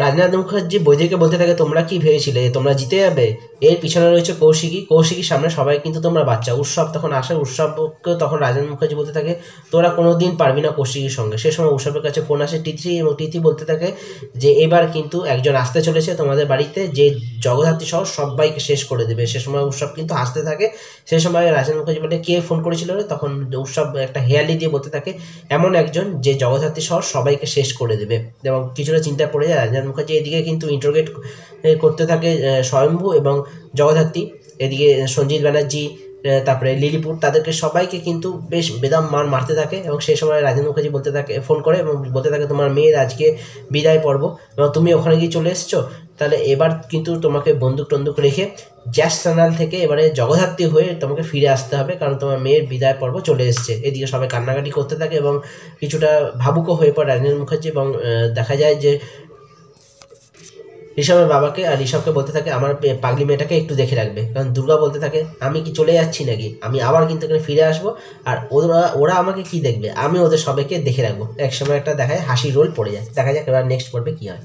রাজনাথ মুখার্জি বৈদেহীকে বলতে থাকে, তোমরা কি ভেবেছিলে তোমরা জিতে যাবে? এর পিছনে রয়েছে কৌশিকী। কৌশিকীর সামনে সবাই কিন্তু তোমরা বাচ্চা। উৎসব তখন আসে, উৎসবকে তখন রাজনাথ মুখার্জি বলতে থাকে, তোরা কোনোদিন পারবি না কৌশিকীর সঙ্গে। সে সময় উৎসবের কাছে ফোন আসে টিথি, এবং টিথি বলতে থাকে যে এবার কিন্তু একজন আসতে চলেছে তোমাদের বাড়িতে, যে জগদ্ধাত্রী সহ সবাইকে শেষ করে দেবে। সে সময় উৎসব কিন্তু হাসতে থাকে। সেই সময় রাজনাথ মুখার্জি বলে, কে ফোন করেছিল রে? তখন উৎসব একটা হেয়ালি দিয়ে বলতে থাকে, এমন একজন যে জগদ্ধাত্রী সহ সবাইকে শেষ করে দেবে। এবং কিছুটা চিন্তা পড়ে যায় রাজনাথ মুখার্জি। এদিকে কিন্তু ইন্টারোগেট করতে থাকে স্বয়ম্ভু এবং জগদ্ধাত্রী। এদিকে সঞ্জিত ব্যানার্জি, তারপরে লিলিপুট, তাদেরকে সবাইকে কিন্তু বেশ বেদম মারতে থাকে। এবং সেই সময় রাজেন্দ্র মুখার্জি বলতে থাকে, ফোন করে এবং বলতে থাকে, তোমার মেয়ের আজকে বিদায় পর্ব এবং তুমি ওখানে গিয়ে চলে এসছো, তাহলে এবার কিন্তু তোমাকে বন্দুক টন্দুক রেখে জ্যাস চ্যানেল থেকে এবারে জগদ্ধাত্রী হয়ে তোমাকে ফিরে আসতে হবে, কারণ তোমার মেয়ের বিদায় পর্ব চলে এসছে। এদিকে সবাই কান্নাকাটি করতে থাকে এবং কিছুটা ভাবুকও হয়ে পড়ে রাজেন্দ্র মুখার্জি। এবং দেখা যায় যে ঋষভের বাবাকে, আর ঋষভকে বলতে থাকে, আমার পাগলি মেয়েটাকে একটু দেখে রাখবে। কারণ দুর্গা বলতে থাকে, আমি কি চলে যাচ্ছি নাকি? আমি আবার কিন্তু এখানে ফিরে আসবো, আর ওরা আমাকে কি দেখবে? আমি ওদের সবাইকে দেখে রাখবো। একসময় একটা দেখায় হাসি রোল পড়ে যায়। দেখা যাক এবার নেক্সট পর্বে কি হয়।